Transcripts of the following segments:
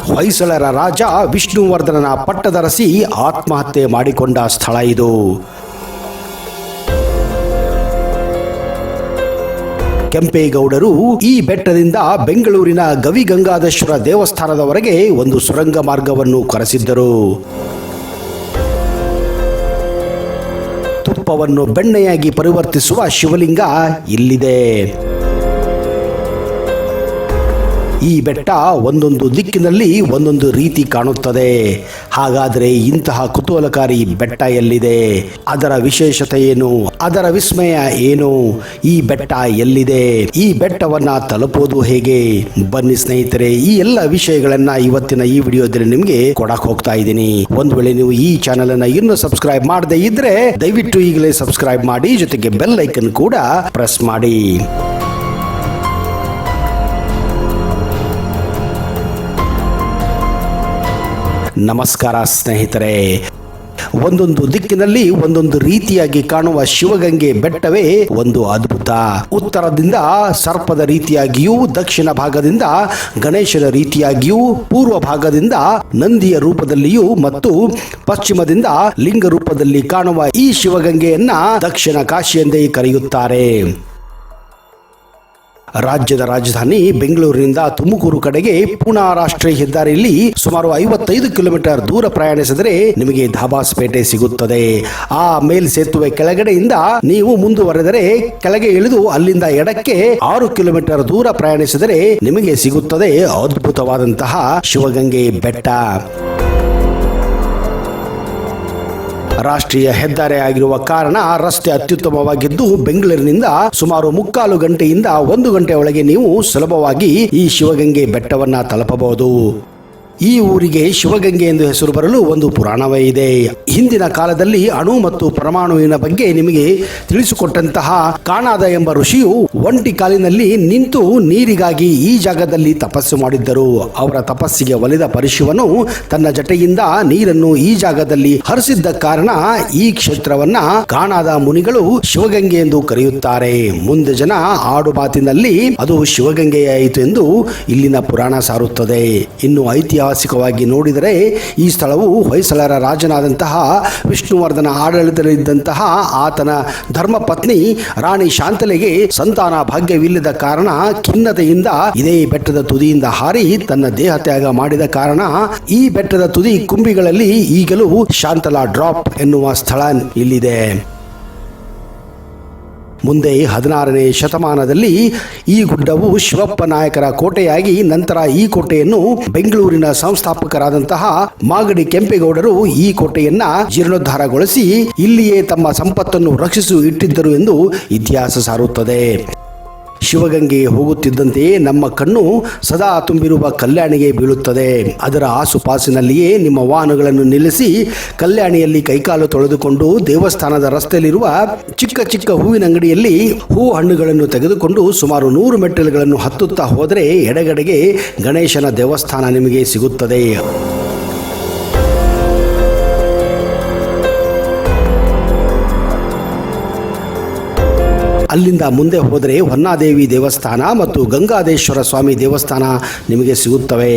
ಹೊಯ್ಸಳರ ರಾಜ ವಿಷ್ಣುವರ್ಧನನ ಪಟ್ಟದರಸಿ ಆತ್ಮಹತ್ಯೆ ಮಾಡಿಕೊಂಡ ಸ್ಥಳ ಇದು. ಕೆಂಪೇಗೌಡರು ಈ ಬೆಟ್ಟದಿಂದ ಬೆಂಗಳೂರಿನ ಗವಿಗಂಗಾಧೇಶ್ವರ ದೇವಸ್ಥಾನದವರೆಗೆ ಒಂದು ಸುರಂಗ ಮಾರ್ಗವನ್ನು ಕೊರೆಸಿದ್ದರು. ತುಪ್ಪವನ್ನು ಬೆಣ್ಣೆಯಾಗಿ ಪರಿವರ್ತಿಸುವ ಶಿವಲಿಂಗ ಇಲ್ಲಿದೆ. ಈ ಬೆಟ್ಟ ಒಂದೊಂದು ದಿಕ್ಕಿನಲ್ಲಿ ಒಂದೊಂದು ರೀತಿ ಕಾಣುತ್ತದೆ. ಹಾಗಾದರೆ ಇಂತಹ ಕುತೂಹಲಕಾರಿ ಬೆಟ್ಟ ಎಲ್ಲಿದೆ? ಅದರ ವಿಶೇಷತೆ ಏನು? ಅದರ ವಿಸ್ಮಯ ಏನು? ಈ ಬೆಟ್ಟ ಎಲ್ಲಿದೆ? ಈ ಬೆಟ್ಟವನ್ನ ತಲುಪೋದು ಹೇಗೆ? ಬನ್ನಿ ಸ್ನೇಹಿತರೆ, ಈ ಎಲ್ಲ ವಿಷಯಗಳನ್ನ ಇವತ್ತಿನ ಈ ವಿಡಿಯೋದಲ್ಲಿ ನಿಮಗೆ ಕೊಡಕ್ ಹೋಗ್ತಾ ಇದ್ದೀನಿ. ಒಂದು ವೇಳೆ ನೀವು ಈ ಚಾನೆಲ್ ಅನ್ನ ಇನ್ನೂ ಸಬ್ಸ್ಕ್ರೈಬ್ ಮಾಡದೇ ಇದ್ರೆ ದಯವಿಟ್ಟು ಈಗಲೇ ಸಬ್ಸ್ಕ್ರೈಬ್ ಮಾಡಿ, ಜೊತೆಗೆ ಬೆಲ್ ಐಕನ್ ಕೂಡ ಪ್ರೆಸ್ ಮಾಡಿ. ನಮಸ್ಕಾರ ಸ್ನೇಹಿತರೆ. ಒಂದೊಂದು ದಿಕ್ಕಿನಲ್ಲಿ ಒಂದೊಂದು ರೀತಿಯಾಗಿ ಕಾಣುವ ಶಿವಗಂಗೆ ಬೆಟ್ಟವೇ ಒಂದು ಅದ್ಭುತ. ಉತ್ತರದಿಂದ ಸರ್ಪದ ರೀತಿಯಾಗಿಯೂ, ದಕ್ಷಿಣ ಭಾಗದಿಂದ ಗಣೇಶನ ರೀತಿಯಾಗಿಯೂ, ಪೂರ್ವ ಭಾಗದಿಂದ ನಂದಿಯ ರೂಪದಲ್ಲಿಯೂ ಮತ್ತು ಪಶ್ಚಿಮದಿಂದ ಲಿಂಗ ರೂಪದಲ್ಲಿ ಕಾಣುವ ಈ ಶಿವಗಂಗೆಯನ್ನ ದಕ್ಷಿಣ ಕಾಶಿ ಎಂದೇ ಕರೆಯುತ್ತಾರೆ. ರಾಜ್ಯದ ರಾಜಧಾನಿ ಬೆಂಗಳೂರಿನಿಂದ ತುಮಕೂರು ಕಡೆಗೆ ಪೂನಾ ರಾಷ್ಟ್ರೀಯ ಹೆದ್ದಾರಿಯಲ್ಲಿ ಸುಮಾರು 55 ಕಿಲೋಮೀಟರ್ ದೂರ ಪ್ರಯಾಣಿಸಿದರೆ ನಿಮಗೆ ಧಾಬಾಸ್ಪೇಟೆ ಸಿಗುತ್ತದೆ. ಆ ಮೇಲ್ಸೇತುವೆ ಕೆಳಗಡೆಯಿಂದ ನೀವು ಮುಂದುವರೆದರೆ ಕೆಳಗೆ ಇಳಿದು ಅಲ್ಲಿಂದ ಎಡಕ್ಕೆ 6 ಕಿಲೋಮೀಟರ್ ದೂರ ಪ್ರಯಾಣಿಸಿದರೆ ನಿಮಗೆ ಸಿಗುತ್ತದೆ ಅದ್ಭುತವಾದಂತಹ ಶಿವಗಂಗೆ ಬೆಟ್ಟ. ರಾಷ್ಟ್ರೀಯ ಹೆದ್ದಾರಿ ಆಗಿರುವ ಕಾರಣ ರಸ್ತೆ ಅತ್ಯುತ್ತಮವಾಗಿದ್ದು ಬೆಂಗಳೂರಿನಿಂದ ಸುಮಾರು 3/4 ಗಂಟೆಯಿಂದ 1 ಗಂಟೆ ಒಳಗೆ ನೀವು ಸುಲಭವಾಗಿ ಈ ಶಿವಗಂಗೆ ಬೆಟ್ಟವನ್ನ ತಲುಪಬಹುದು. ಈ ಊರಿಗೆ ಶಿವಗಂಗೆ ಎಂದು ಹೆಸರು ಬರಲು ಒಂದು ಪುರಾಣವೇ ಇದೆ. ಹಿಂದಿನ ಕಾಲದಲ್ಲಿ ಅಣು ಮತ್ತು ಪರಮಾಣುವಿನ ಬಗ್ಗೆ ನಿಮಗೆ ತಿಳಿಸಿಕೊಟ್ಟಂತಹ ಕಾಣಾದ ಎಂಬ ಋಷಿಯು ಒಂಟಿ ಕಾಲಿನಲ್ಲಿ ನಿಂತು ನೀರಿಗಾಗಿ ಈ ಜಾಗದಲ್ಲಿ ತಪಸ್ಸು ಮಾಡಿದ್ದರು. ಅವರ ತಪಸ್ಸಿಗೆ ಒಲಿದ ಪರಶಿವನು ತನ್ನ ಜಟೆಯಿಂದ ನೀರನ್ನು ಈ ಜಾಗದಲ್ಲಿ ಹರಿಸಿದ್ದ ಕಾರಣ ಈ ಕ್ಷೇತ್ರವನ್ನ ಕಾಣಾದ ಮುನಿಗಳು ಶಿವಗಂಗೆ ಎಂದು ಕರೆಯುತ್ತಾರೆ. ಮುಂದೆ ಜನ ಆಡು ಮಾತಿನಲ್ಲಿ ಅದು ಶಿವಗಂಗೆಯಾಯಿತು ಎಂದು ಇಲ್ಲಿನ ಪುರಾಣ ಸಾರುತ್ತದೆ. ಇನ್ನು ಐತಿಹಾಸಿಕವಾಗಿ ನೋಡಿದರೆ ಈ ಸ್ಥಳವು ಹೊಯ್ಸಳರ ರಾಜನಾದಂತಹ ವಿಷ್ಣುವರ್ಧನ ಆಡಳಿತದಲ್ಲಿದ್ದಂತಹ ಆತನ ಧರ್ಮಪತ್ನಿ ರಾಣಿ ಶಾಂತಲೆಗೆ ಸಂತಾನ ಭಾಗ್ಯವಿಲ್ಲದ ಕಾರಣ ಖಿನ್ನತೆಯಿಂದ ಇದೇ ಬೆಟ್ಟದ ತುದಿಯಿಂದ ಹಾರಿ ತನ್ನ ದೇಹ ತ್ಯಾಗ ಮಾಡಿದ ಕಾರಣ ಈ ಬೆಟ್ಟದ ತುದಿ ಕುಂಬಿಗಳಲ್ಲಿ ಈಗಲೂ ಶಾಂತಲಾ ಡ್ರಾಪ್ ಎನ್ನುವ ಸ್ಥಳ ಇಲ್ಲಿದೆ. ಮುಂದೆ 16ನೇ ಶತಮಾನದಲ್ಲಿ ಈ ಗುಡ್ಡವು ಶಿವಪ್ಪ ನಾಯಕರ ಕೋಟೆಯಾಗಿ ನಂತರ ಈ ಕೋಟೆಯನ್ನು ಬೆಂಗಳೂರಿನ ಸಂಸ್ಥಾಪಕರಾದಂತಹ ಮಾಗಡಿ ಕೆಂಪೇಗೌಡರು ಈ ಕೋಟೆಯನ್ನ ಜೀರ್ಣೋದ್ಧಾರಗೊಳಿಸಿ ಇಲ್ಲಿಯೇ ತಮ್ಮ ಸಂಪತ್ತನ್ನು ರಕ್ಷಿಸಿ ಇಟ್ಟಿದ್ದರು ಎಂದು ಇತಿಹಾಸ ಸಾರುತ್ತದೆ. ಶಿವಗಂಗೆ ಹೋಗುತ್ತಿದ್ದಂತೆಯೇ ನಮ್ಮ ಕಣ್ಣು ಸದಾ ತುಂಬಿರುವ ಕಲ್ಯಾಣಿಗೆ ಬೀಳುತ್ತದೆ. ಅದರ ಆಸುಪಾಸಿನಲ್ಲಿಯೇ ನಿಮ್ಮ ವಾಹನಗಳನ್ನು ನಿಲ್ಲಿಸಿ ಕಲ್ಯಾಣಿಯಲ್ಲಿ ಕೈಕಾಲು ತೊಳೆದುಕೊಂಡು ದೇವಸ್ಥಾನದ ರಸ್ತೆಯಲ್ಲಿರುವ ಚಿಕ್ಕ ಚಿಕ್ಕ ಹೂವಿನ ಅಂಗಡಿಯಲ್ಲಿ ಹೂ ಹಣ್ಣುಗಳನ್ನು ತೆಗೆದುಕೊಂಡು ಸುಮಾರು 100 ಮೆಟ್ಟಿಲುಗಳನ್ನು ಹತ್ತುತ್ತಾ ಹೋದರೆ ಎಡಗಡೆಗೆ ಗಣೇಶನ ದೇವಸ್ಥಾನ ನಿಮಗೆ ಸಿಗುತ್ತದೆ. ಅಲ್ಲಿಂದ ಮುಂದೆ ಹೋದರೆ ಹೊನ್ನಾದೇವಿ ದೇವಸ್ಥಾನ ಮತ್ತು ಗಂಗಾಧೇಶ್ವರ ಸ್ವಾಮಿ ದೇವಸ್ಥಾನ ನಿಮಗೆ ಸಿಗುತ್ತವೆ.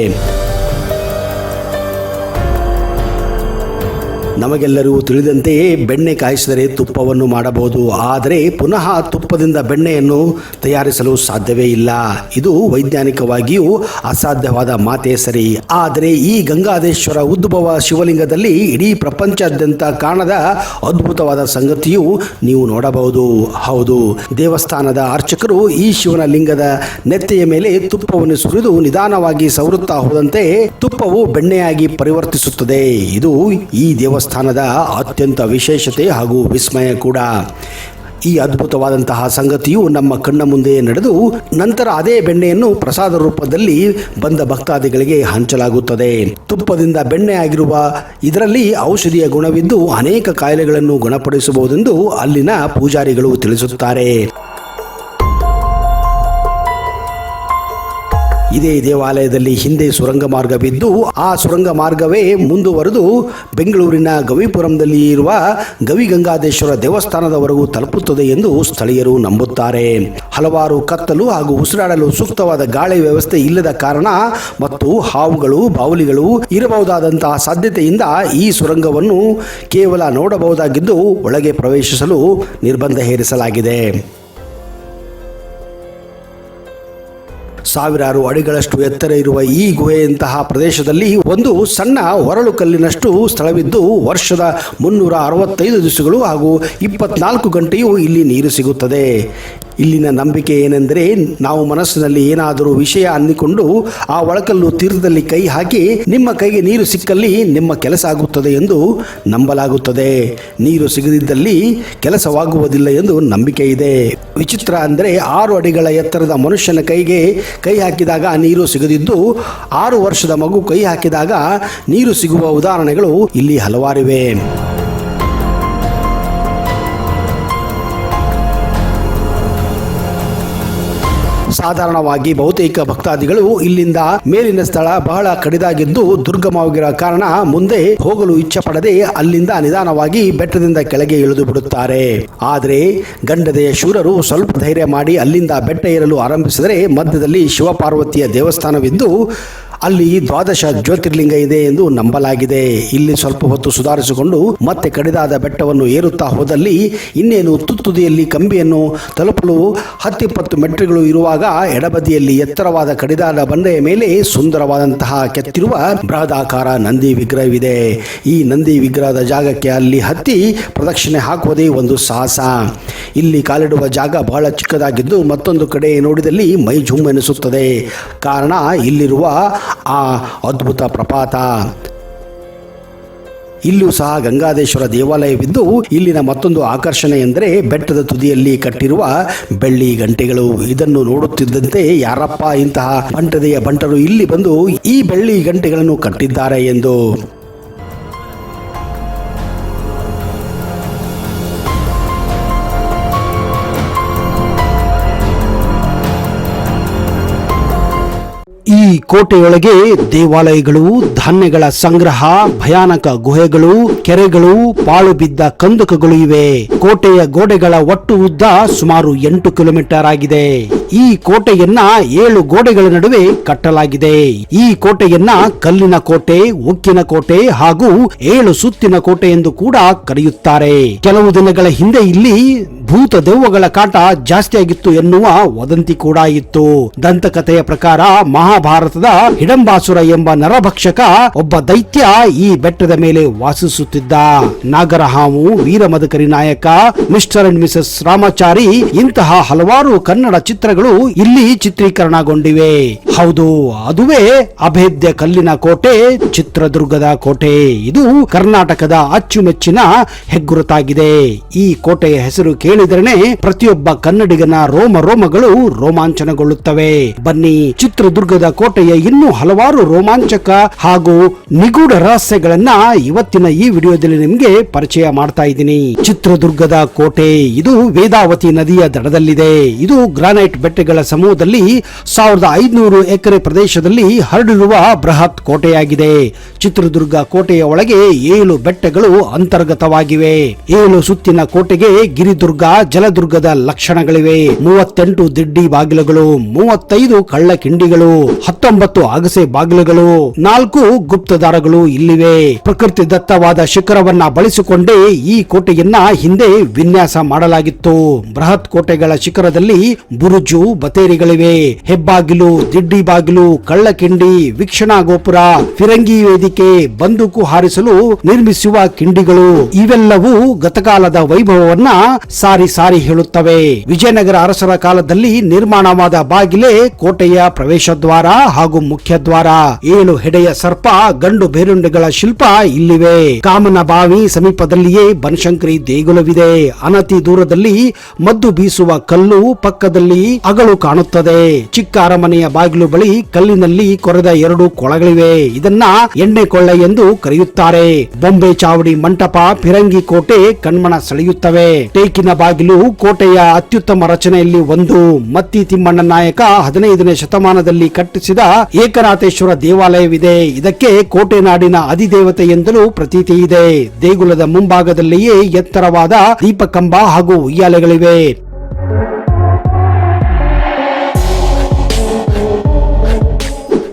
ನಮಗೆಲ್ಲರೂ ತಿಳಿದಂತೆಯೇ ಬೆಣ್ಣೆ ಕಾಯಿಸಿದರೆ ತುಪ್ಪವನ್ನು ಮಾಡಬಹುದು. ಆದರೆ ಪುನಃ ತುಪ್ಪದಿಂದ ಬೆಣ್ಣೆಯನ್ನು ತಯಾರಿಸಲು ಸಾಧ್ಯವೇ ಇಲ್ಲ. ಇದು ವೈಜ್ಞಾನಿಕವಾಗಿಯೂ ಅಸಾಧ್ಯವಾದ ಮಾತೇ ಸರಿ. ಆದರೆ ಈ ಗಂಗಾಧೇಶ್ವರ ಉದ್ಭವ ಶಿವಲಿಂಗದಲ್ಲಿ ಇಡೀ ಪ್ರಪಂಚಾದ್ಯಂತ ಕಾಣದ ಅದ್ಭುತವಾದ ಸಂಗತಿಯು ನೀವು ನೋಡಬಹುದು. ಹೌದು, ದೇವಸ್ಥಾನದ ಅರ್ಚಕರು ಈ ಶಿವನ ಲಿಂಗದ ನೆತ್ತೆಯ ಮೇಲೆ ತುಪ್ಪವನ್ನು ಸುರಿದು ನಿಧಾನವಾಗಿ ಸವರುತ್ತಾ ಹೋದಂತೆ ತುಪ್ಪವು ಬೆಣ್ಣೆಯಾಗಿ ಪರಿವರ್ತಿಸುತ್ತದೆ. ಇದು ಈ ದೇವಸ್ಥಾನದ ಅತ್ಯಂತ ವಿಶೇಷತೆ ಹಾಗೂ ವಿಸ್ಮಯ ಕೂಡ. ಈ ಅದ್ಭುತವಾದಂತಹ ಸಂಗತಿಯು ನಮ್ಮ ಕಣ್ಣ ಮುಂದೆ ನಡೆದು ನಂತರ ಅದೇ ಬೆಣ್ಣೆಯನ್ನು ಪ್ರಸಾದ ರೂಪದಲ್ಲಿ ಬಂದ ಭಕ್ತಾದಿಗಳಿಗೆ ಹಂಚಲಾಗುತ್ತದೆ. ತುಪ್ಪದಿಂದ ಬೆಣ್ಣೆ ಆಗಿರುವ ಇದರಲ್ಲಿ ಔಷಧಿಯ ಗುಣವಿದ್ದು ಅನೇಕ ಕಾಯಿಲೆಗಳನ್ನು ಗುಣಪಡಿಸಬಹುದೆಂದು ಅಲ್ಲಿನ ಪೂಜಾರಿಗಳು ತಿಳಿಸುತ್ತಾರೆ. ಇದೇ ದೇವಾಲಯದಲ್ಲಿ ಹಿಂದೆ ಸುರಂಗ ಮಾರ್ಗವಿದ್ದು ಆ ಸುರಂಗ ಮಾರ್ಗವೇ ಮುಂದುವರೆದು ಬೆಂಗಳೂರಿನ ಗವಿಪುರಂದಲ್ಲಿ ಇರುವ ಗವಿಗಂಗಾಧೇಶ್ವರ ದೇವಸ್ಥಾನದವರೆಗೂ ತಲುಪುತ್ತದೆ ಎಂದು ಸ್ಥಳೀಯರು ನಂಬುತ್ತಾರೆ. ಹಲವಾರು ಕತ್ತಲು ಹಾಗೂ ಉಸಿರಾಡಲು ಸೂಕ್ತವಾದ ಗಾಳಿ ವ್ಯವಸ್ಥೆ ಇಲ್ಲದ ಕಾರಣ ಮತ್ತು ಹಾವುಗಳು ಬಾವಲಿಗಳು ಇರಬಹುದಾದಂತಹ ಸಾಧ್ಯತೆಯಿಂದ ಈ ಸುರಂಗವನ್ನು ಕೇವಲ ನೋಡಬಹುದಾಗಿದ್ದು ಒಳಗೆ ಪ್ರವೇಶಿಸಲು ನಿರ್ಬಂಧ ಹೇರಿಸಲಾಗಿದೆ. ಸಾವಿರಾರು ಅಡಿಗಳಷ್ಟು ಎತ್ತರ ಇರುವ ಈ ಗುಹೆಯಂತಹ ಪ್ರದೇಶದಲ್ಲಿ ಒಂದು ಸಣ್ಣ ಹೊರಳು ಕಲ್ಲಿನಷ್ಟು ಸ್ಥಳವಿದ್ದು ವರ್ಷದ 365 ದಿವಸಗಳು ಹಾಗೂ 24 ಗಂಟೆಯೂ ಇಲ್ಲಿ ನೀರು ಸಿಗುತ್ತದೆ. ಇಲ್ಲಿನ ನಂಬಿಕೆ ಏನೆಂದರೆ ನಾವು ಮನಸ್ಸಿನಲ್ಲಿ ಏನಾದರೂ ವಿಷಯ ಅಂದಿಕೊಂಡು ಆ ಒಳಕಲ್ಲು ತೀರ್ಥದಲ್ಲಿ ಕೈ ಹಾಕಿ ನಿಮ್ಮ ಕೈಗೆ ನೀರು ಸಿಕ್ಕಲ್ಲಿ ನಿಮ್ಮ ಕೆಲಸ ಆಗುತ್ತದೆ ಎಂದು ನಂಬಲಾಗುತ್ತದೆ. ನೀರು ಸಿಗದಿದ್ದಲ್ಲಿ ಕೆಲಸವಾಗುವುದಿಲ್ಲ ಎಂದು ನಂಬಿಕೆ ಇದೆ. ವಿಚಿತ್ರ ಅಂದರೆ 6 ಅಡಿಗಳ ಎತ್ತರದ ಮನುಷ್ಯನ ಕೈಗೆ ಕೈ ಹಾಕಿದಾಗ ನೀರು ಸಿಗದಿದ್ದು 6 ವರ್ಷದ ಮಗು ಕೈ ಹಾಕಿದಾಗ ನೀರು ಸಿಗುವ ಉದಾಹರಣೆಗಳು ಇಲ್ಲಿ ಹಲವಾರಿವೆ. ಸಾಧಾರಣವಾಗಿ ಬಹುತೇಕ ಭಕ್ತಾದಿಗಳು ಇಲ್ಲಿಂದ ಮೇಲಿನ ಸ್ಥಳ ಬಹಳ ಕಡಿದಾಗಿದ್ದು ದುರ್ಗಮವಾಗಿರುವ ಕಾರಣ ಮುಂದೆ ಹೋಗಲು ಇಚ್ಛೆ ಪಡದೆ ಅಲ್ಲಿಂದ ನಿಧಾನವಾಗಿ ಬೆಟ್ಟದಿಂದ ಕೆಳಗೆ ಇಳಿದು ಬಿಡುತ್ತಾರೆ. ಆದರೆ ಗಂಡದೆಯ ಶೂರರು ಸ್ವಲ್ಪ ಧೈರ್ಯ ಮಾಡಿ ಅಲ್ಲಿಂದ ಬೆಟ್ಟ ಏರಲು ಆರಂಭಿಸಿದರೆ ಮಧ್ಯದಲ್ಲಿ ಶಿವಪಾರ್ವತಿಯ ದೇವಸ್ಥಾನವಿದ್ದು ಅಲ್ಲಿ 12 ಜ್ಯೋತಿರ್ಲಿಂಗ ಇದೆ ಎಂದು ನಂಬಲಾಗಿದೆ. ಇಲ್ಲಿ ಸ್ವಲ್ಪ ಹೊತ್ತು ಸುಧಾರಿಸಿಕೊಂಡು ಮತ್ತೆ ಕಡಿದಾದ ಬೆಟ್ಟವನ್ನು ಏರುತ್ತಾ ಹೋದಲ್ಲಿ ಇನ್ನೇನು ತುತ್ತುದಿಯಲ್ಲಿ ಕಂಬಿಯನ್ನು ತಲುಪಲು 10-20 ಮೆಟ್ರಿಗಳು ಇರುವಾಗ ಎಡಬದಿಯಲ್ಲಿ ಎತ್ತರವಾದ ಕಡಿದಾದ ಬಂಡೆಯ ಮೇಲೆ ಸುಂದರವಾದಂತಹ ಕೆತ್ತಿರುವ ಬೃಹದಾಕಾರ ನಂದಿ ವಿಗ್ರಹವಿದೆ. ಈ ನಂದಿ ವಿಗ್ರಹದ ಜಾಗಕ್ಕೆ ಅಲ್ಲಿ ಹತ್ತಿ ಪ್ರದಕ್ಷಿಣೆ ಹಾಕುವುದೇ ಒಂದು ಸಾಹಸ. ಇಲ್ಲಿ ಕಾಲಿಡುವ ಜಾಗ ಬಹಳ ಚಿಕ್ಕದಾಗಿದ್ದು ಮತ್ತೊಂದು ಕಡೆ ನೋಡಿದಲ್ಲಿ ಮೈ ಜುಮ್ ಎನಿಸುತ್ತದೆ. ಕಾರಣ ಇಲ್ಲಿರುವ ಆ ಅದ್ಭುತ ಪ್ರಪಾತ. ಇಲ್ಲೂ ಸಹ ಗಂಗಾಧೇಶ್ವರ ದೇವಾಲಯವಿದ್ದು ಇಲ್ಲಿನ ಮತ್ತೊಂದು ಆಕರ್ಷಣೆ ಎಂದರೆ ಬೆಟ್ಟದ ತುದಿಯಲ್ಲಿ ಕಟ್ಟಿರುವ ಬೆಳ್ಳಿ ಗಂಟೆಗಳು. ಇದನ್ನು ನೋಡುತ್ತಿದ್ದಂತೆ ಯಾರಪ್ಪ ಇಂತಹ ಬಂಟದೆಯ ಬಂಟರು ಇಲ್ಲಿ ಬಂದು ಈ ಬೆಳ್ಳಿ ಗಂಟೆಗಳನ್ನು ಕಟ್ಟಿದ್ದಾರೆ ಎಂದು. ಈ ಕೋಟೆಯೊಳಗೆ ದೇವಾಲಯಗಳು, ಧಾನ್ಯಗಳ ಸಂಗ್ರಹ, ಭಯಾನಕ ಗುಹೆಗಳು, ಕೆರೆಗಳು, ಪಾಳು ಬಿದ್ದ ಕಂದಕಗಳು ಇವೆ. ಕೋಟೆಯ ಗೋಡೆಗಳ ಒಟ್ಟು ಉದ್ದ ಸುಮಾರು 8 ಕಿಲೋಮೀಟರ್ ಆಗಿದೆ. ಈ ಕೋಟೆಯನ್ನ 7 ಗೋಡೆಗಳ ನಡುವೆ ಕಟ್ಟಲಾಗಿದೆ. ಈ ಕೋಟೆಯನ್ನ ಕಲ್ಲಿನ ಕೋಟೆ, ಉಕ್ಕಿನ ಕೋಟೆ ಹಾಗೂ 7 ಸುತ್ತಿನ ಕೋಟೆ ಎಂದು ಕೂಡ ಕರೆಯುತ್ತಾರೆ. ಕೆಲವು ದಿನಗಳ ಹಿಂದೆ ಇಲ್ಲಿ ಭೂತ ದೆವ್ವಗಳ ಕಾಟ ಜಾಸ್ತಿಯಾಗಿತ್ತು ಎನ್ನುವ ವದಂತಿ ಕೂಡ ಇತ್ತು. ದಂತಕಥೆಯ ಪ್ರಕಾರ ಮಹಾಭಾರತದ ಹಿಡಂಬಾಸುರ ಎಂಬ ನರಭಕ್ಷಕ ಒಬ್ಬ ದೈತ್ಯ ಈ ಬೆಟ್ಟದ ಮೇಲೆ ವಾಸಿಸುತ್ತಿದ್ದ. ನಾಗರಹಾವು, ವೀರಮದಕರಿ ನಾಯಕ, ಮಿಸ್ಟರ್ ಅಂಡ್ ಮಿಸಸ್ ರಾಮಾಚಾರಿ ಇಂತಹ ಹಲವಾರು ಕನ್ನಡ ಚಿತ್ರಗಳು ಇಲ್ಲಿ ಚಿತ್ರೀಕರಣಗೊಂಡಿವೆ. ಹೌದು, ಅದುವೇ ಅಭೇದ್ಯ ಕಲ್ಲಿನ ಕೋಟೆ, ಚಿತ್ರದುರ್ಗದ ಕೋಟೆ. ಇದು ಕರ್ನಾಟಕದ ಅಚ್ಚುಮೆಚ್ಚಿನ ಹೆಗ್ಗುರುತಾಗಿದೆ. ಈ ಕೋಟೆಯ ಹೆಸರು ಕೇಳಿದರೆ ಪ್ರತಿಯೊಬ್ಬ ಕನ್ನಡಿಗನ ರೋಮಗಳು ರೋಮಾಂಚನಗೊಳ್ಳುತ್ತವೆ. ಬನ್ನಿ, ಚಿತ್ರದುರ್ಗದ ಕೋಟೆಯ ಇನ್ನೂ ಹಲವಾರು ರೋಮಾಂಚಕ ಹಾಗೂ ನಿಗೂಢ ರಹಸ್ಯಗಳನ್ನ ಇವತ್ತಿನ ಈ ವಿಡಿಯೋದಲ್ಲಿ ನಿಮಗೆ ಪರಿಚಯ ಮಾಡ್ತಾ ಇದ್ದೀನಿ. ಚಿತ್ರದುರ್ಗದ ಕೋಟೆ ಇದು ವೇದಾವತಿ ನದಿಯ ದಡದಲ್ಲಿದೆ. ಇದು ಗ್ರಾನೈಟ್ ಬೆಟ್ಟಗಳ ಸಮೂಹದಲ್ಲಿ 1500 ಎಕರೆ ಪ್ರದೇಶದಲ್ಲಿ ಹರಡಿರುವ ಬೃಹತ್ ಕೋಟೆಯಾಗಿದೆ. ಚಿತ್ರದುರ್ಗ ಕೋಟೆಯ ಒಳಗೆ 7 ಬೆಟ್ಟಗಳು ಅಂತರ್ಗತವಾಗಿವೆ. 7 ಸುತ್ತಿನ ಕೋಟೆಗೆ ಗಿರಿದುರ್ಗ, ಜಲದುರ್ಗದ ಲಕ್ಷಣಗಳಿವೆ. 38 ದಿಡ್ಡಿ ಬಾಗಿಲುಗಳು, 35 ಕಳ್ಳ ಕಿಂಡಿಗಳು, 19 ಅಗಸೆ ಬಾಗಿಲುಗಳು, 4 ಗುಪ್ತದಾರಗಳು ಇಲ್ಲಿವೆ. ಪ್ರಕೃತಿ ದತ್ತವಾದ ಶಿಖರವನ್ನ ಬಳಸಿಕೊಂಡೇ ಈ ಕೋಟೆಯನ್ನ ಹಿಂದೆ ವಿನ್ಯಾಸ ಮಾಡಲಾಗಿತ್ತು. ಬೃಹತ್ ಕೋಟೆಗಳ ಶಿಖರದಲ್ಲಿ ಬುರುಜು, ಬತೇರಿಗಳಿವೆ. ಹೆಬ್ಬಾಗಿಲು, ದಿಡ್ಡಿ ಬಾಗಿಲು, ಕಳ್ಳಕಿಂಡಿ, ವೀಕ್ಷಣಾ ಗೋಪುರ, ಫಿರಂಗಿ ವೇದಿಕೆ, ಬಂದೂಕು ಹಾರಿಸಲು ನಿರ್ಮಿಸುವ ಕಿಂಡಿಗಳು ಇವೆಲ್ಲವೂ ಗತಕಾಲದ ವೈಭವವನ್ನ ಸಾರಿ ಹೇಳುತ್ತವೆ. ವಿಜಯನಗರ ಅರಸರ ಕಾಲದಲ್ಲಿ ನಿರ್ಮಾಣವಾದ ಬಾಗಿಲೇ ಕೋಟೆಯ ಪ್ರವೇಶ ದ್ವಾರ ಹಾಗೂ ಮುಖ್ಯ ದ್ವಾರ. 7 ಹೆಡೆಯ ಸರ್ಪ, ಗಂಡು ಬೇರುಂಡೆಗಳ ಶಿಲ್ಪ ಇಲ್ಲಿವೆ. ಕಾಮನ ಬಾವಿ ಸಮೀಪದಲ್ಲಿಯೇ ಬನಶಂಕರಿ ದೇಗುಲವಿದೆ. ಅನತಿ ದೂರದಲ್ಲಿ ಮದ್ದು ಬೀಸುವ ಕಲ್ಲು, ಪಕ್ಕದಲ್ಲಿ ಅಗಳು ಕಾಣುತ್ತದೆ. ಚಿಕ್ಕ ಅರಮನೆಯ ಬಾಗಿಲು ಬಳಿ ಕಲ್ಲಿನಲ್ಲಿ ಕೊರೆದ 2 ಕೊಳಗಳಿವೆ. ಇದನ್ನ ಎಣ್ಣೆ ಕೊಳ್ಳೆ ಎಂದು ಕರೆಯುತ್ತಾರೆ. ಬೊಂಬೆ ಚಾವಡಿ ಮಂಟಪ, ಫಿರಂಗಿ ಕೋಟೆ ಕಣ್ಮನ ಸೆಳೆಯುತ್ತವೆ. ಟೇಕಿನ ಬಾಗಿಲು ಕೋಟೆಯ ಅತ್ಯುತ್ತಮ ರಚನೆಯಲ್ಲಿ ಒಂದು. ಮತ್ತಿ ತಿಮ್ಮಣ್ಣ ನಾಯಕ 15ನೇ ಶತಮಾನದಲ್ಲಿ ಕಟ್ಟಿಸಿದ ಏಕನಾಥೇಶ್ವರ ದೇವಾಲಯವಿದೆ. ಇದಕ್ಕೆ ಕೋಟೆ ನಾಡಿನ ಅಧಿದೇವತೆ ಎಂದಲೂ ಪ್ರತೀತಿ ಇದೆ. ದೇಗುಲದ ಮುಂಭಾಗದಲ್ಲಿಯೇ ಎತ್ತರವಾದ ದೀಪಕಂಬ ಹಾಗೂ ಉಯ್ಯಾಲೆಗಳಿವೆ.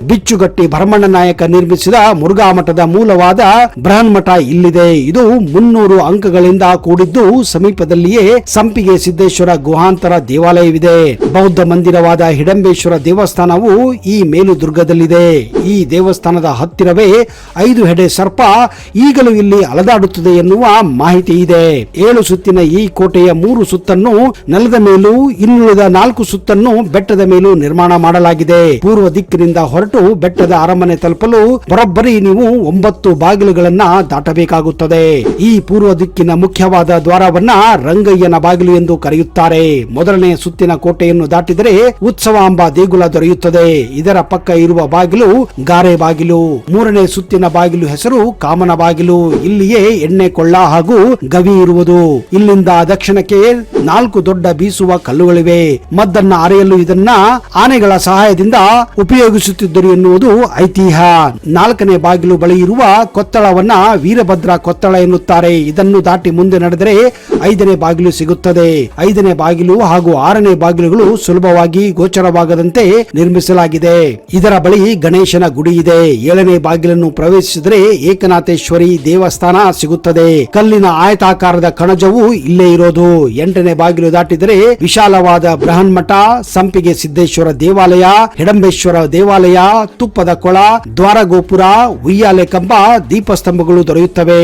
ಬಿಚ್ಚುಗಟ್ಟಿ ಭರಮಣ್ಣ ನಾಯಕ ನಿರ್ಮಿಸಿದ ಮುರುಘಾ ಮಠದ ಮೂಲವಾದ ಬೃಹನ್ಮಠ ಇಲ್ಲಿದೆ. ಇದು 300 ಅಂಕಗಳಿಂದ ಕೂಡಿದ್ದು ಸಮೀಪದಲ್ಲಿಯೇ ಸಂಪಿಗೆ ಸಿದ್ದೇಶ್ವರ ಗುಹಾಂತರ ದೇವಾಲಯವಿದೆ. ಬೌದ್ಧ ಮಂದಿರವಾದ ಹಿಡಂಬೇಶ್ವರ ದೇವಸ್ಥಾನವು ಈ ಮೇಲುದುರ್ಗದಲ್ಲಿದೆ. ಈ ದೇವಸ್ಥಾನದ ಹತ್ತಿರವೇ 5 ಹೆಡೆ ಸರ್ಪ ಈಗಲೂ ಇಲ್ಲಿ ಅಲದಾಡುತ್ತದೆ ಎನ್ನುವ ಮಾಹಿತಿ ಇದೆ. 7 ಸುತ್ತಿನ ಈ ಕೋಟೆಯ 3 ಸುತ್ತನ್ನು ನೆಲದ ಮೇಲೂ, ಇನ್ನುಳಿದ 4 ಸುತ್ತನ್ನು ಬೆಟ್ಟದ ಮೇಲೂ ನಿರ್ಮಾಣ ಮಾಡಲಾಗಿದೆ. ಪೂರ್ವ ದಿಕ್ಕಿನಿಂದ ಹೊರಟು ಬೆಟ್ಟದ ಅರಮನೆ ತಲುಪಲು ಬರೋಬ್ಬರಿ ನೀವು 9 ಬಾಗಿಲುಗಳನ್ನ ದಾಟಬೇಕಾಗುತ್ತದೆ. ಈ ಪೂರ್ವ ದಿಕ್ಕಿನ ಮುಖ್ಯವಾದ ದ್ವಾರವನ್ನ ರಂಗಯ್ಯನ ಬಾಗಿಲು ಎಂದು ಕರೆಯುತ್ತಾರೆ. ಮೊದಲನೇ ಸುತ್ತಿನ ಕೋಟೆಯನ್ನು ದಾಟಿದರೆ ಉತ್ಸವಾಂಬ ದೇಗುಲ ದೊರೆಯುತ್ತದೆ. ಇದರ ಪಕ್ಕ ಇರುವ ಬಾಗಿಲು ಗಾರೆ ಬಾಗಿಲು. 3ನೇ ಸುತ್ತಿನ ಬಾಗಿಲು ಹೆಸರು ಕಾಮನ ಬಾಗಿಲು. ಇಲ್ಲಿಯೇ ಎಣ್ಣೆ ಕೊಳ್ಳ ಹಾಗೂ ಗವಿ ಇರುವುದು. ಇಲ್ಲಿಂದ ದಕ್ಷಿಣಕ್ಕೆ 4 ದೊಡ್ಡ ಬೀಸುವ ಕಲ್ಲುಗಳಿವೆ. ಮದ್ದನ್ನ ಅರೆಯಲು ಇದನ್ನ ಆನೆಗಳ ಸಹಾಯದಿಂದ ಉಪಯೋಗಿಸುತ್ತಿದ್ದರು ಎನ್ನುವುದು ಐತಿಹ್ಯ. 4ನೇ ಬಾಗಿಲು ಬಳಿ ಇರುವ ಕೊತ್ತಳವನ್ನ ವೀರಭದ್ರ ಕೊತ್ತಳ ಎನ್ನುತ್ತಾರೆ. ಇದನ್ನು ದಾಟಿ ಮುಂದೆ ನಡೆದರೆ 5ನೇ ಬಾಗಿಲು ಸಿಗುತ್ತದೆ. 5ನೇ ಬಾಗಿಲು ಹಾಗೂ 6ನೇ ಬಾಗಿಲುಗಳು ಸುಲಭವಾಗಿ ಗೋಚರವಾಗದಂತೆ ನಿರ್ಮಿಸಲಾಗಿದೆ. ಇದರ ಬಳಿ ಗಣೇಶನ ಗುಡಿ ಇದೆ. 7ನೇ ಬಾಗಿಲನ್ನು ಪ್ರವೇಶಿಸಿದರೆ ಏಕನಾಥೇಶ್ವರಿ ದೇವಸ್ಥಾನ ಸಿಗುತ್ತದೆ. ಕಲ್ಲಿನ ಆಯತಾಕಾರದ ಕಣಜವು ಇಲ್ಲೇ ಇರೋದು. 8ನೇ ಬಾಗಿಲು ದಾಟಿದರೆ ವಿಶಾಲವಾದ ಬೃಹನ್ಮಠ, ಸಂಪಿಗೆ ಸಿದ್ದೇಶ್ವರ ದೇವಾಲಯ, ಹಿಡಂಬೇಶ್ವರ ದೇವಾಲಯ, ತುಪ್ಪದ ಕೊಳ, ದ್ವಾರ ಗೋಪುರ, ಉಯ್ಯಾಲೆ ಕಂಬ, ದೀಪಸ್ತಂಭಗಳು ದೊರೆಯುತ್ತವೆ.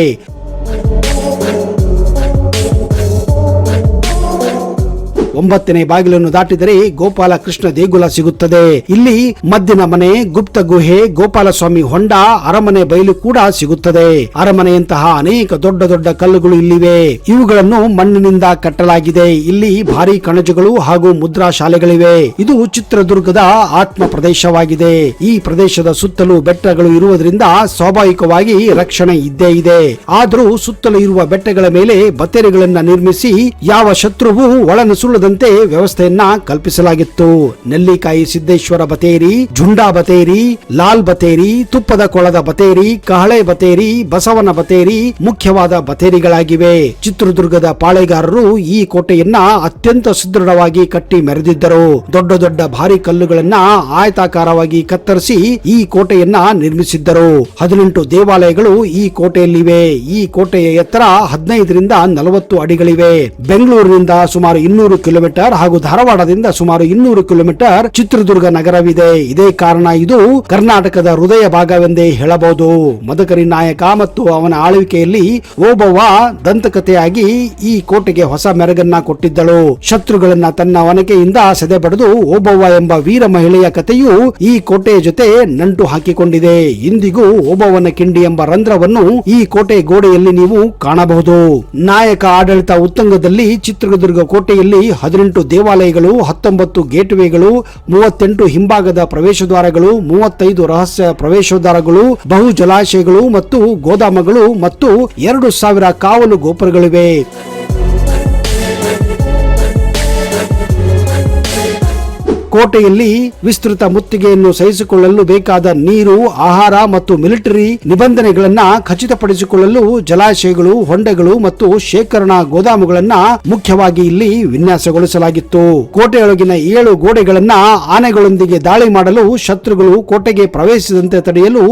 9ನೇ ಬಾಗಿಲನ್ನು ದಾಟಿದರೆ ಗೋಪಾಲ ಕೃಷ್ಣ ದೇಗುಲ ಸಿಗುತ್ತದೆ. ಇಲ್ಲಿ ಮದ್ದಿನ ಮನೆ, ಗುಪ್ತ ಗುಹೆ, ಗೋಪಾಲಸ್ವಾಮಿ ಹೊಂಡ, ಅರಮನೆ ಬಯಲು ಕೂಡ ಸಿಗುತ್ತದೆ. ಅರಮನೆಯಂತಹ ಅನೇಕ ದೊಡ್ಡ ದೊಡ್ಡ ಕಲ್ಲುಗಳು ಇಲ್ಲಿವೆ. ಇವುಗಳನ್ನು ಮಣ್ಣಿನಿಂದ ಕಟ್ಟಲಾಗಿದೆ. ಇಲ್ಲಿ ಭಾರಿ ಕಣಜಗಳು ಹಾಗೂ ಮುದ್ರಾ ಶಾಲೆಗಳಿವೆ. ಇದು ಚಿತ್ರದುರ್ಗದ ಆತ್ಮ ಪ್ರದೇಶವಾಗಿದೆ. ಈ ಪ್ರದೇಶದ ಸುತ್ತಲೂ ಬೆಟ್ಟಗಳು ಇರುವುದರಿಂದ ಸ್ವಾಭಾವಿಕವಾಗಿ ರಕ್ಷಣೆ ಇದ್ದೇ ಇದೆ. ಆದರೂ ಸುತ್ತಲೂ ಇರುವ ಬೆಟ್ಟಗಳ ಮೇಲೆ ಬತ್ತೇರಿಗಳನ್ನ ನಿರ್ಮಿಸಿ ಯಾವ ಶತ್ರುವು ಒಳನುಸುಳದಂತೆ ವ್ಯವಸ್ಥೆಯನ್ನ ಕಲ್ಪಿಸಲಾಗಿತ್ತು. ನೆಲ್ಲಿಕಾಯಿ ಸಿದ್ದೇಶ್ವರ ಬತೇರಿ, ಜುಂಡಾ ಬತೇರಿ, ಲಾಲ್ ಬತೇರಿ, ತುಪ್ಪದ ಕೊಳದ ಬತೇರಿ, ಕಹಳೆ ಬತೇರಿ, ಬಸವನ ಬತೇರಿ ಮುಖ್ಯವಾದ ಬತೇರಿಗಳಾಗಿವೆ. ಚಿತ್ರದುರ್ಗದ ಪಾಳೆಗಾರರು ಈ ಕೋಟೆಯನ್ನ ಅತ್ಯಂತ ಸುದೃಢವಾಗಿ ಕಟ್ಟಿ ಮೆರೆದಿದ್ದರು. ದೊಡ್ಡ ದೊಡ್ಡ ಭಾರಿ ಕಲ್ಲುಗಳನ್ನ ಆಯತಾಕಾರವಾಗಿ ಕತ್ತರಿಸಿ ಈ ಕೋಟೆಯನ್ನ ನಿರ್ಮಿಸಿದ್ದರು. 18 ದೇವಾಲಯಗಳು ಈ ಕೋಟೆಯಲ್ಲಿವೆ. ಈ ಕೋಟೆಯ ಎತ್ತರ 15ರಿಂದ 40 ಅಡಿಗಳಿವೆ. ಬೆಂಗಳೂರಿನಿಂದ ಸುಮಾರು 200 ಕಿಲೋಮೀಟರ್ ಹಾಗೂ ಧಾರವಾಡದಿಂದ ಸುಮಾರು 200 ಕಿಲೋಮೀಟರ್ ಚಿತ್ರದುರ್ಗ ನಗರವಿದೆ. ಇದೇ ಕಾರಣ ಇದು ಕರ್ನಾಟಕದ ಹೃದಯ ಭಾಗವೆಂದೇ ಹೇಳಬಹುದು. ಮದಕರಿ ನಾಯಕ ಮತ್ತು ಅವನ ಆಳ್ವಿಕೆಯಲ್ಲಿ ಓಬವ್ವ ದಂತಕಥೆಯಾಗಿ ಈ ಕೋಟೆಗೆ ಹೊಸ ಮೆರಗನ್ನ ಕೊಟ್ಟಿದ್ದಳು. ಶತ್ರುಗಳನ್ನ ತನ್ನ ವನಕೆಯಿಂದ ಸೆದೆಬಡಿದು ಓಬವ್ವ ಎಂಬ ವೀರ ಮಹಿಳೆಯ ಕಥೆಯು ಈ ಕೋಟೆಯ ಜೊತೆ ನಂಟು ಹಾಕಿಕೊಂಡಿದೆ. ಇಂದಿಗೂ ಓಬವ್ವನ ಕಿಂಡಿ ಎಂಬ ರಂಧ್ರವನ್ನು ಈ ಕೋಟೆ ಗೋಡೆಯಲ್ಲಿ ನೀವು ಕಾಣಬಹುದು. ನಾಯಕ ಆಡಳಿತ ಉತ್ತುಂಗದಲ್ಲಿ ಚಿತ್ರದುರ್ಗ ಕೋಟೆಯಲ್ಲಿ 18 ದೇವಾಲಯಗಳು, 19 ಗೇಟ್ವೇಗಳು, 38 ಹಿಂಭಾಗದ ಪ್ರವೇಶದ್ವಾರಗಳು, 35 ರಹಸ್ಯ ಪ್ರವೇಶದ್ವಾರಗಳು, ಬಹು ಜಲಾಶಯಗಳು ಮತ್ತು ಗೋದಾಮಗಳು ಮತ್ತು 2000 ಕಾವಲು ಗೋಪುರಗಳಿವೆ. ಕೋಟೆಯಲ್ಲಿ ವಿಸ್ತೃತ ಮುತ್ತಿಗೆಯನ್ನು ಸಹಿಸಿಕೊಳ್ಳಲು ಬೇಕಾದ ನೀರು, ಆಹಾರ ಮತ್ತು ಮಿಲಿಟರಿ ನಿಬಂಧನೆಗಳನ್ನ ಖಚಿತಪಡಿಸಿಕೊಳ್ಳಲು ಜಲಾಶಯಗಳು, ಹೊಂಡಗಳು ಮತ್ತು ಶೇಖರಣಾ ಗೋದಾಮುಗಳನ್ನ ಮುಖ್ಯವಾಗಿ ಇಲ್ಲಿ ವಿನ್ಯಾಸಗೊಳಿಸಲಾಗಿತ್ತು. ಕೋಟೆಯೊಳಗಿನ 7 ಗೋಡೆಗಳನ್ನ ಆನೆಗಳೊಂದಿಗೆ ದಾಳಿ ಮಾಡಲು, ಶತ್ರುಗಳು ಕೋಟೆಗೆ ಪ್ರವೇಶಿಸದಂತೆ ತಡೆಯಲು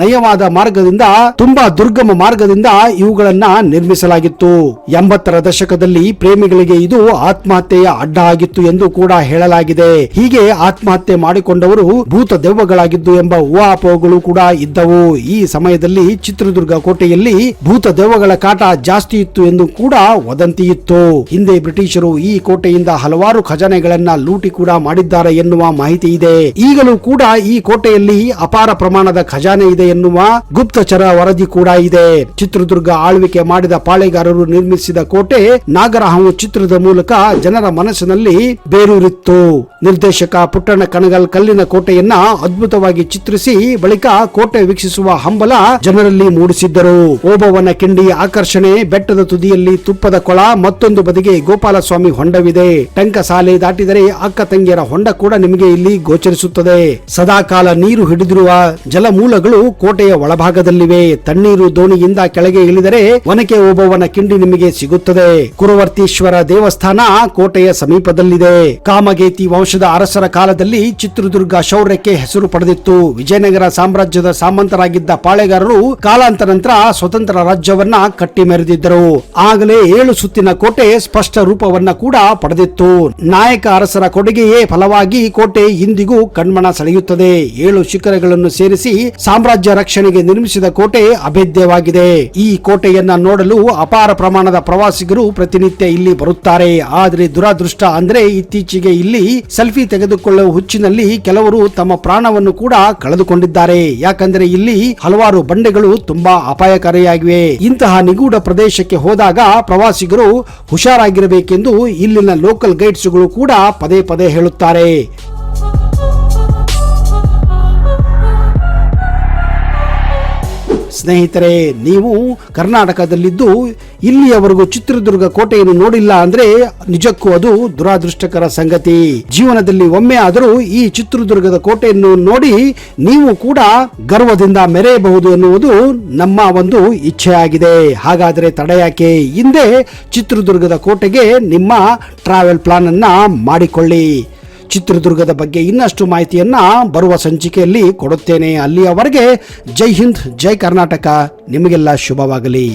ನಯವಾದ ಮಾರ್ಗದಿಂದ, ತುಂಬಾ ದುರ್ಗಮ ಮಾರ್ಗದಿಂದ ಇವುಗಳನ್ನ ನಿರ್ಮಿಸಲಾಗಿತ್ತು. 80ರ ದಶಕದಲ್ಲಿ ಪ್ರೇಮಿಗಳಿಗೆ ಇದು ಆತ್ಮಹತ್ಯೆಯ ಅಡ್ಡ ಆಗಿತ್ತು ಎಂದು ಕೂಡ ಹೇಳಲಾಗಿದೆ. ಹೀಗೆ ಆತ್ಮಹತ್ಯೆ ಮಾಡಿಕೊಂಡವರು ಭೂತ ದೆವ್ವಗಳಾಗಿದ್ದು ಎಂಬ ಊಹಾಪೋಹಗಳು ಕೂಡ ಇದ್ದವು. ಈ ಸಮಯದಲ್ಲಿ ಚಿತ್ರದುರ್ಗ ಕೋಟೆಯಲ್ಲಿ ಭೂತ ದೆವ್ವಗಳ ಕಾಟ ಜಾಸ್ತಿ ಇತ್ತು ಎಂದು ಕೂಡ ವದಂತಿ ಇತ್ತು. ಹಿಂದೆ ಬ್ರಿಟಿಷರು ಈ ಕೋಟೆಯಿಂದ ಹಲವಾರು ಖಜಾನೆಗಳನ್ನ ಲೂಟಿ ಕೂಡ ಮಾಡಿದ್ದಾರೆ ಎನ್ನುವ ಮಾಹಿತಿ ಇದೆ. ಈಗಲೂ ಕೂಡ ಈ ಕೋಟೆಯಲ್ಲಿ ಅಪಾರ ಪ್ರಮಾಣದ ಖಜಾನೆ ಇದೆ ಎನ್ನುವ ಗುಪ್ತಚರ ವರದಿ ಕೂಡ ಇದೆ. ಚಿತ್ರದುರ್ಗ ಆಳ್ವಿಕೆ ಮಾಡಿದ ಪಾಳೆಗಾರರು ನಿರ್ಮಿಸಿದ ಕೋಟೆ ನಾಗರಹಾವು ಚಿತ್ರದ ಮೂಲಕ ಜನರ ಮನಸ್ಸಿನಲ್ಲಿ ಬೇರೂರಿತ್ತು. ನಿರ್ದೇಶಕ ನಿರ್ದೇಶಕ ಪುಟ್ಟಣ್ಣ ಕಣಗಾಲ್ ಕಲ್ಲಿನ ಕೋಟೆಯನ್ನ ಅದ್ಭುತವಾಗಿ ಚಿತ್ರಿಸಿ ಬಳಿಕ ಕೋಟೆ ವೀಕ್ಷಿಸುವ ಹಂಬಲ ಜನರಲ್ಲಿ ಮೂಡಿಸಿದ್ದರು. ಓಬವ್ವನ ಕಿಂಡಿ ಆಕರ್ಷಣೆ, ಬೆಟ್ಟದ ತುದಿಯಲ್ಲಿ ತುಪ್ಪದ ಕೊಳ, ಮತ್ತೊಂದು ಬದಿಗೆ ಗೋಪಾಲಸ್ವಾಮಿ ಹೊಂಡವಿದೆ. ಟಂಕಸಾಲೆ ದಾಟಿದರೆ ಅಕ್ಕ ತಂಗಿಯರ ಹೊಂಡ ಕೂಡ ನಿಮಗೆ ಇಲ್ಲಿ ಗೋಚರಿಸುತ್ತದೆ. ಸದಾಕಾಲ ನೀರು ಹಿಡಿದಿರುವ ಜಲಮೂಲಗಳು ಕೋಟೆಯ ಒಳಭಾಗದಲ್ಲಿವೆ. ತಣ್ಣೀರು ದೋಣಿಯಿಂದ ಕೆಳಗೆ ಇಳಿದರೆ ಒನಕೆ ಓಬವ್ವನ ಕಿಂಡಿ ನಿಮಗೆ ಸಿಗುತ್ತದೆ. ಕುರುವರ್ತೀಶ್ವರ ದೇವಸ್ಥಾನ ಕೋಟೆಯ ಸಮೀಪದಲ್ಲಿದೆ. ಕಾಮಗೇತಿ ವಂಶದ ಅರಸರ ಕಾಲದಲ್ಲಿ ಚಿತ್ರದುರ್ಗ ಶೌರ್ಯಕ್ಕೆ ಹೆಸರು ಪಡೆದಿತ್ತು. ವಿಜಯನಗರ ಸಾಮ್ರಾಜ್ಯದ ಸಾಮಂತರಾಗಿದ್ದ ಪಾಳೆಗಾರರು ಕಾಲಾಂತರ ನಂತರ ಸ್ವತಂತ್ರ ರಾಜ್ಯವನ್ನ ಕಟ್ಟಿ ಮೆರೆದಿದ್ದರು. ಆಗಲೇ 7 ಸುತ್ತಿನ ಕೋಟೆ ಸ್ಪಷ್ಟ ರೂಪವನ್ನ ಕೂಡ ಪಡೆದಿತ್ತು. ನಾಯಕ ಅರಸರ ಕೊಡುಗೆಯೇ ಫಲವಾಗಿ ಕೋಟೆ ಇಂದಿಗೂ ಕಣ್ಮನ ಸೆಳೆಯುತ್ತದೆ. 7 ಶಿಖರಗಳನ್ನು ಸೇರಿಸಿ ಸಾಮ್ರಾಜ್ಯ ರಕ್ಷಣೆಗೆ ನಿರ್ಮಿಸಿದ ಕೋಟೆ ಅಭೇದ್ಯವಾಗಿದೆ. ಈ ಕೋಟೆಯನ್ನ ನೋಡಲು ಅಪಾರ ಪ್ರಮಾಣದ ಪ್ರವಾಸಿಗರು ಪ್ರತಿನಿತ್ಯ ಇಲ್ಲಿ ಬರುತ್ತಾರೆ. ಆದರೆ ದುರಾದೃಷ್ಟ ಅಂದ್ರೆ ಇತ್ತೀಚೆಗೆ ಇಲ್ಲಿ ಸೆಲ್ಫಿ ತೆಗೆದುಕೊಳ್ಳುವ ಹುಚ್ಚಿನಲ್ಲಿ ಕೆಲವರು ತಮ್ಮ ಪ್ರಾಣವನ್ನು ಕೂಡ ಕಳೆದುಕೊಂಡಿದ್ದಾರೆ. ಯಾಕಂದ್ರೆ ಇಲ್ಲಿ ಹಲವಾರು ಬಂಡೆಗಳು ತುಂಬಾ ಅಪಾಯಕಾರಿಯಾಗಿವೆ. ಇಂತಹ ನಿಗೂಢ ಪ್ರದೇಶಕ್ಕೆ ಹೋದಾಗ ಪ್ರವಾಸಿಗರು ಹುಷಾರಾಗಿರಬೇಕೆಂದು ಇಲ್ಲಿನ ಲೋಕಲ್ ಗೈಡ್ಸ್ಗಳು ಕೂಡ ಪದೇ ಪದೇ ಹೇಳುತ್ತಾರೆ. ಸ್ನೇಹಿತರೆ, ನೀವು ಕರ್ನಾಟಕದಲ್ಲಿದ್ದು ಇಲ್ಲಿಯವರೆಗೂ ಚಿತ್ರದುರ್ಗ ಕೋಟೆಯನ್ನು ನೋಡಿಲ್ಲ ಅಂದ್ರೆ ನಿಜಕ್ಕೂ ಅದು ದುರಾದೃಷ್ಟಕರ ಸಂಗತಿ. ಜೀವನದಲ್ಲಿ ಒಮ್ಮೆ ಆದರೂ ಈ ಚಿತ್ರದುರ್ಗದ ಕೋಟೆಯನ್ನು ನೋಡಿ ನೀವು ಕೂಡ ಗರ್ವದಿಂದ ಮೆರೆಯಬಹುದು ಎನ್ನುವುದು ನಮ್ಮ ಒಂದು ಇಚ್ಛೆಯಾಗಿದೆ. ಹಾಗಾದರೆ ತಡೆಯಾಕೆ, ಹಿಂದೆ ಚಿತ್ರದುರ್ಗದ ಕೋಟೆಗೆ ನಿಮ್ಮ ಟ್ರಾವೆಲ್ ಪ್ಲಾನ್ ಅನ್ನ ಮಾಡಿಕೊಳ್ಳಿ. ಚಿತ್ರದುರ್ಗದ ಬಗ್ಗೆ ಇನ್ನಷ್ಟು ಮಾಹಿತಿಯನ್ನ ಬರುವ ಸಂಚಿಕೆಯಲ್ಲಿ ಕೊಡುತ್ತೇನೆ. ಅಲ್ಲಿಯವರೆಗೆ ಜೈ ಹಿಂದ್, ಜೈ ಕರ್ನಾಟಕ. ನಿಮಗೆಲ್ಲ ಶುಭವಾಗಲಿ.